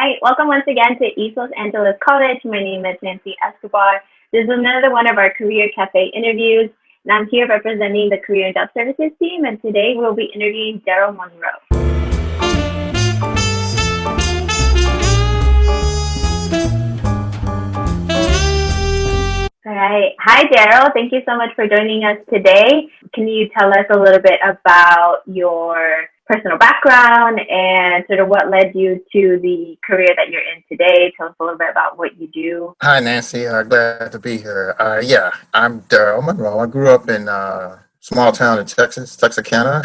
right, welcome once again to East Los Angeles College. My name is Nancy Escobar. This is another one of our Career Cafe interviews, and I'm here representing the Career and Job Services team, and today we'll be interviewing Darrell Monroe. All right. Hi, Darrell. Thank you so much for joining us today. Can you tell us a little bit about your personal background and sort of what led you to the career that you're in today? Tell us a little bit about what you do. Hi, Nancy. Glad to be here. I'm Darrell Monroe. I grew up in a small town in Texarkana,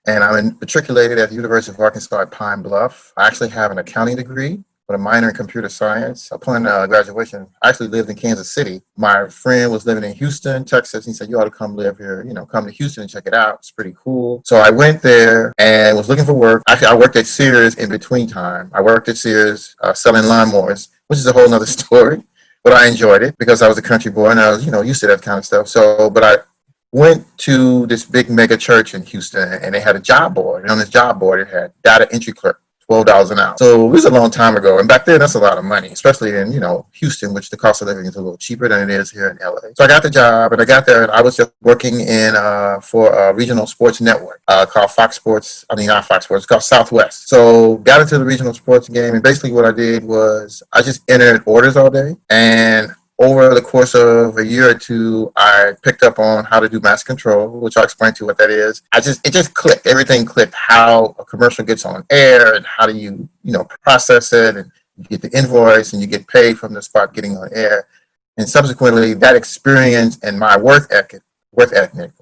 and I'm matriculated at the University of Arkansas at Pine Bluff. I actually have an accounting degree with a minor in computer science. Upon graduation, I actually lived in Kansas City. My friend was living in Houston, Texas. He said, you ought to come live here, come to Houston and check it out. It's pretty cool. So I went there and was looking for work. Actually, I worked at Sears in between time. I worked at Sears selling lawnmowers, which is a whole nother story, but I enjoyed it because I was a country boy and I was, used to that kind of stuff. But I went to this big mega church in Houston and they had a job board. And on this job board, it had data entry clerk. $12 an hour. So it was a long time ago. And back then, that's a lot of money, especially in, Houston, which the cost of living is a little cheaper than it is here in LA. So I got the job and I got there and I was just working for a regional sports network called Fox Sports. Not Fox Sports, it's called Southwest. So got into the regional sports game. And basically what I did was I just entered orders all day. And over the course of a year or two, I picked up on how to do mass control, which I'll explain to you what that is. It just clicked. Everything clicked. How a commercial gets on air and how do you, process it, and you get the invoice and you get paid from the spot getting on air. And subsequently, that experience and my work ethic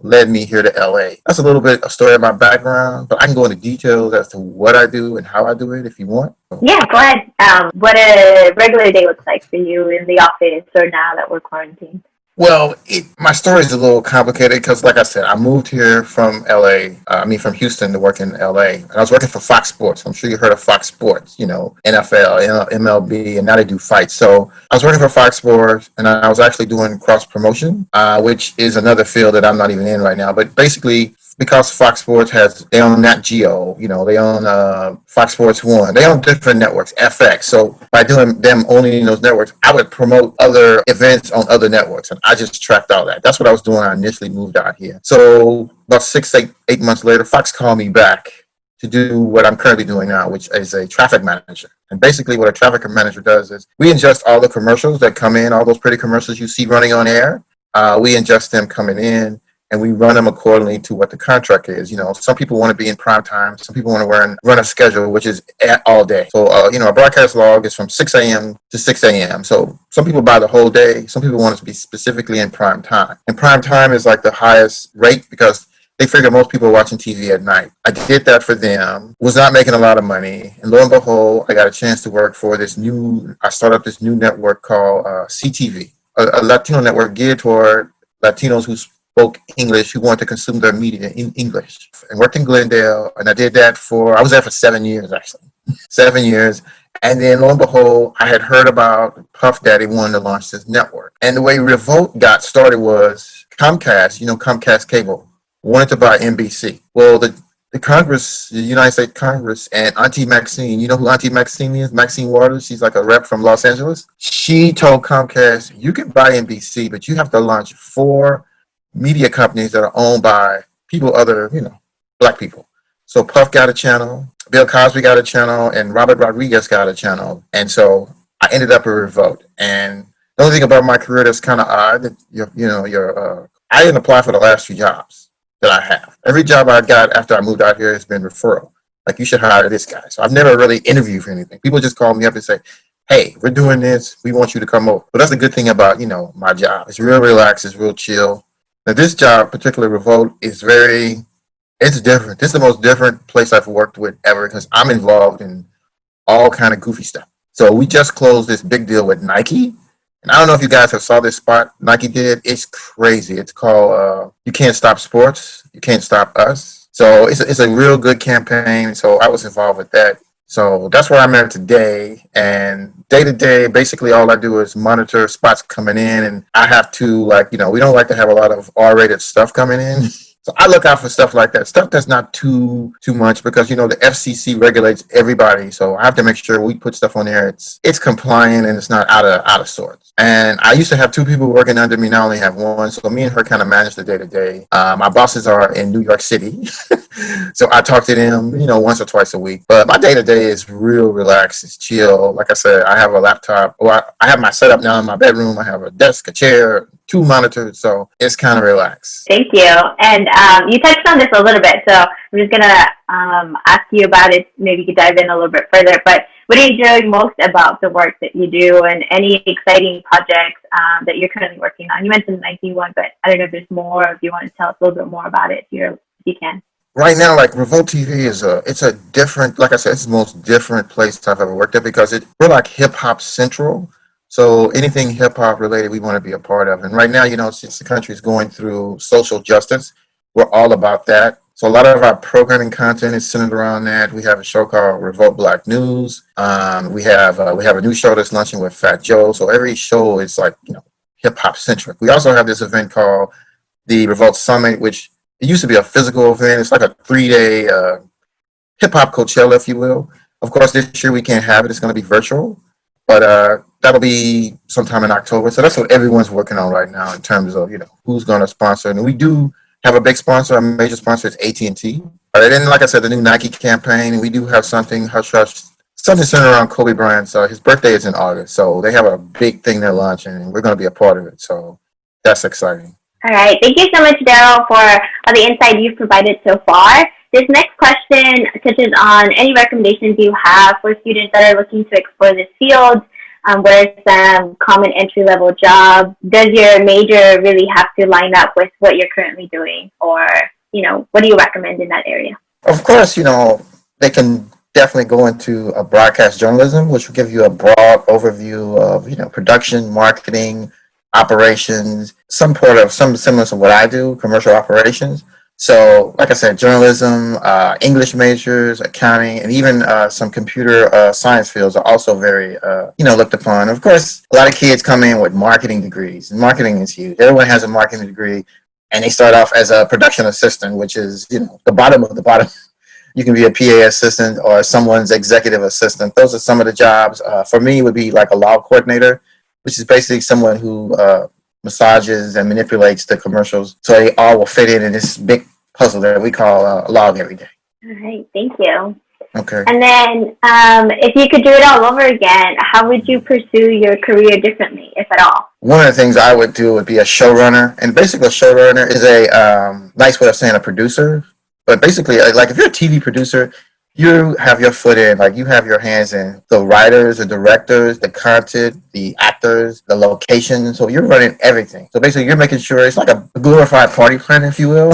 led me here to LA. That's a little bit a story of my background, but I can go into details as to what I do and how I do it if you want. Yeah, go ahead. What a regular day looks like for you in the office or now that we're quarantined. Well, my story is a little complicated because, like I said, I moved here from from Houston to work in LA. And I was working for Fox Sports. I'm sure you heard of Fox Sports, NFL, MLB, and now they do fights. So I was working for Fox Sports and I was actually doing cross promotion, which is another field that I'm not even in right now. But basically, because Fox Sports they own Nat Geo, they own Fox Sports 1. They own different networks, FX. So by doing them owning those networks, I would promote other events on other networks. And I just tracked all that. That's what I was doing when I initially moved out here. So about 8 months later, Fox called me back to do what I'm currently doing now, which is a traffic manager. And basically what a traffic manager does is we ingest all the commercials that come in, all those pretty commercials you see running on air. We ingest them coming in. And we run them accordingly to what the contract is. Some people want to be in prime time. Some people want to run a schedule, which is all day. So, a broadcast log is from 6 a.m. to 6 a.m. So some people buy the whole day. Some people want it to be specifically in prime time. And prime time is like the highest rate because they figure most people are watching TV at night. I did that for them, was not making a lot of money. And lo and behold, I got a chance to work for I started up this new network called CTV, a Latino network geared toward Latinos who spoke English, who wanted to consume their media in English, and worked in Glendale. And I did that I was there for 7 years, actually. 7 years. And then lo and behold, I had heard about Puff Daddy wanting to launch this network. And the way Revolt got started was Comcast, Comcast Cable, wanted to buy NBC. Well, the Congress, the United States Congress, and Auntie Maxine, you know who Auntie Maxine is? Maxine Waters, she's like a rep from Los Angeles. She told Comcast, you can buy NBC, but you have to launch 4 media companies that are owned by people other, black people. So Puff got a channel, Bill Cosby got a channel, and Robert Rodriguez got a channel. And so I ended up at Revolt. And the only thing about my career that's kind of odd, that I didn't apply for the last few jobs that I have. Every job I got after I moved out here has been referral. Like, you should hire this guy. So I've never really interviewed for anything. People just call me up and say, hey, we're doing this. We want you to come over. But that's the good thing about, my job. It's real relaxed. It's real chill. Now, this job, particularly Revolt, it's different. This is the most different place I've worked with ever because I'm involved in all kind of goofy stuff. So we just closed this big deal with Nike. And I don't know if you guys have saw this spot Nike did. It's crazy. It's called You Can't Stop Sports. You Can't Stop Us. So it's a real good campaign. So I was involved with that. So that's where I'm at today. And day to day, basically all I do is monitor spots coming in. And I have to we don't like to have a lot of R-rated stuff coming in. So I look out for stuff like that, stuff that's not too much, because the FCC regulates everybody. So I have to make sure we put stuff on there. It's compliant and it's not out of sorts. And I used to have two people working under me. Now I only have one. So me and her kind of manage the day to day. My bosses are in New York City, so I talk to them, once or twice a week. But my day to day is real relaxed. It's chill. Like I said, I have a laptop. Or I have my setup now in my bedroom. I have a desk, a chair, 2 monitors, so it's kind of relaxed. Thank you. And you touched on this a little bit, so I'm just gonna ask you about it. Maybe you could dive in a little bit further. But what do you enjoy most about the work that you do, and any exciting projects that you're currently working on? You mentioned the 19 but I don't know if there's more. If you want to tell us a little bit more about it, if you can. Right now, like Revolt TV it's a different, like I said, it's the most different place I've ever worked at, because we're like hip hop central. So anything hip hop related, we want to be a part of. And right now, since the country is going through social justice, we're all about that. So a lot of our programming content is centered around that. We have a show called Revolt Black News. We have a new show that's launching with Fat Joe. So every show is like hip hop centric. We also have this event called the Revolt Summit, which it used to be a physical event. It's like a 3-day hip hop Coachella, if you will. Of course, this year we can't have it. It's going to be virtual. But that'll be sometime in October. So that's what everyone's working on right now in terms of, who's going to sponsor. And we do have a big sponsor. A major sponsor is AT&T. And then, like I said, the new Nike campaign. And we do have something, Hush Hush, something centered around Kobe Bryant. So his birthday is in August. So they have a big thing they're launching, and we're going to be a part of it. So that's exciting. All right. Thank you so much, Darrell, for all the insight you've provided so far. This next question touches on any recommendations you have for students that are looking to explore this field. What are some common entry-level jobs? Does your major really have to line up with what you're currently doing? Or, what do you recommend in that area? Of course, they can definitely go into a broadcast journalism, which will give you a broad overview of, production, marketing, operations, some semblance of what I do, commercial operations. So, like I said, journalism, English majors, accounting, and even some computer science fields are also very, looked upon. Of course, a lot of kids come in with marketing degrees, and marketing is huge. Everyone has a marketing degree, and they start off as a production assistant, which is, the bottom of the bottom. You can be a PA assistant or someone's executive assistant. Those are some of the jobs. For me, it would be like a law coordinator, which is basically someone who massages and manipulates the commercials so they all will fit in this big puzzle that we call a log every day. All right, thank you. Okay. And then if you could do it all over again, how would you pursue your career differently, if at all? One of the things I would do would be a showrunner. And basically a showrunner is a nice way of saying a producer. But basically, like if you're a TV producer, you have your foot in, like you have your hands in the writers, the directors, the content, the actors, the location. So you're running everything. So basically you're making sure it's like a glorified party planner, if you will.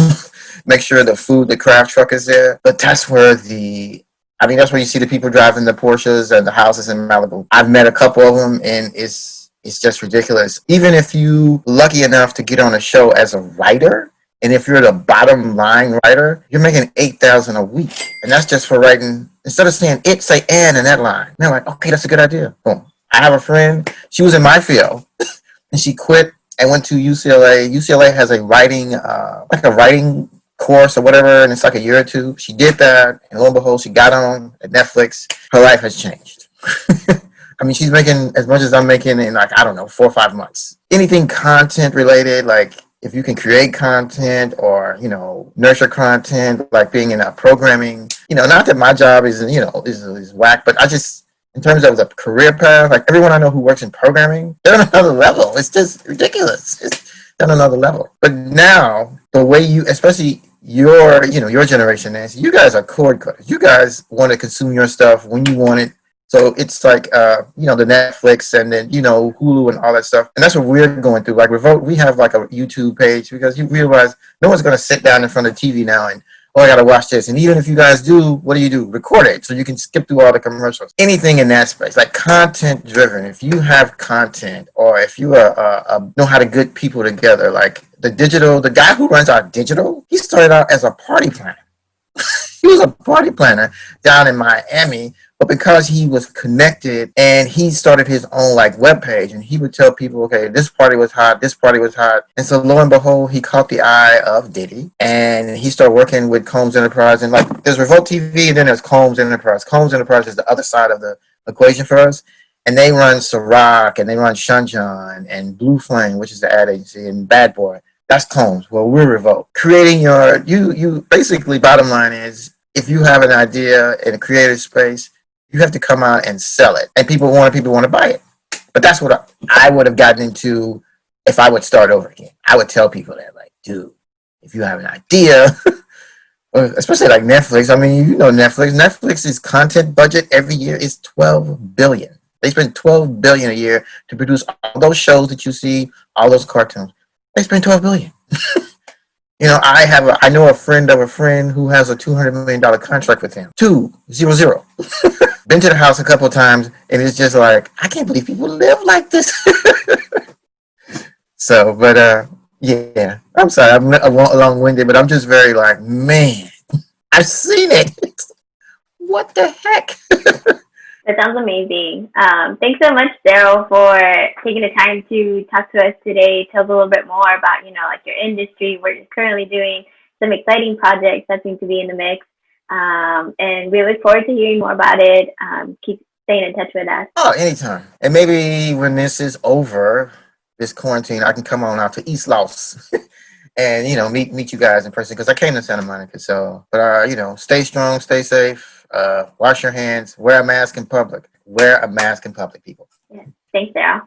Make sure the food, the craft truck is there. But that's where that's where you see the people driving the Porsches and the houses in Malibu. I've met a couple of them, and it's just ridiculous. Even if you lucky enough to get on a show as a writer, and if you're the bottom line writer, you're making $8,000 a week. And that's just for writing. Instead of saying it, say and in that line. And they're like, okay, that's a good idea. Boom. I have a friend, she was in my field, and she quit and went to UCLA. UCLA has a writing, course or whatever, and it's like a year or two. She did that, and lo and behold, she got on at Netflix. Her life has changed. I mean, she's making as much as I'm making in 4 or 5 months. Anything content related, like if you can create content or, nurture content, like being in programming, not that my job is whack, but in terms of the career path, like everyone I know who works in programming, they're on another level. It's just ridiculous. It's on another level. But now, the way especially your generation, Nancy, you guys are cord cutters. You guys want to consume your stuff when you want it. So it's like, the Netflix and then, Hulu and all that stuff. And that's what we're going through. Like Revolt, we have like a YouTube page because you realize no one's going to sit down in front of TV now and, I got to watch this. And even if you guys do, what do? Record it so you can skip through all the commercials. Anything in that space, like content driven. If you have content or if you know how to get people together, like the guy who runs our digital, he started out as a party planner. He was a party planner down in Miami. But because he was connected and he started his own like web page, and he would tell people, okay, this party was hot, this party was hot. And so lo and behold, he caught the eye of Diddy, and he started working with Combs Enterprise. And like there's Revolt TV, and then there's Combs Enterprise. Combs Enterprise is the other side of the equation for us. And they run Ciroc, and they run Shunjon and Blue Flame, which is the ad agency, and Bad Boy. That's Combs. Well, we're Revolt. Creating you basically, bottom line is, if you have an idea in a creative space, you have to come out and sell it, and people want to buy it. But that's what I would have gotten into if I would start over again. I would tell people that, like, dude, if you have an idea, especially like Netflix. I mean, you know, Netflix's content budget every year is $12 billion. They spend $12 billion a year to produce all those shows that you see, all those cartoons. They spend $12 billion. You know, I know a friend of a friend who has a $200 million contract with him. 200. Been to the house a couple of times, and it's just like, I can't believe people live like this. So, but yeah, I'm sorry, I'm long-winded, but I'm just very like, man, I've seen it. What the heck? That sounds amazing. Thanks so much, Darrell, for taking the time to talk to us today. Tell us a little bit more about, you know, like your industry, what you're currently doing, some exciting projects that seem to be in the mix. And we look forward to hearing more about it. Keep staying in touch with us. Oh, anytime. And maybe when this is over, this quarantine, I can come on out to East Los and, you know, meet you guys in person, because I came to Santa Monica. So, but you know, stay strong, stay safe. Wash your hands, wear a mask in public. Wear a mask in public, people. Yeah. Thanks, Darrell.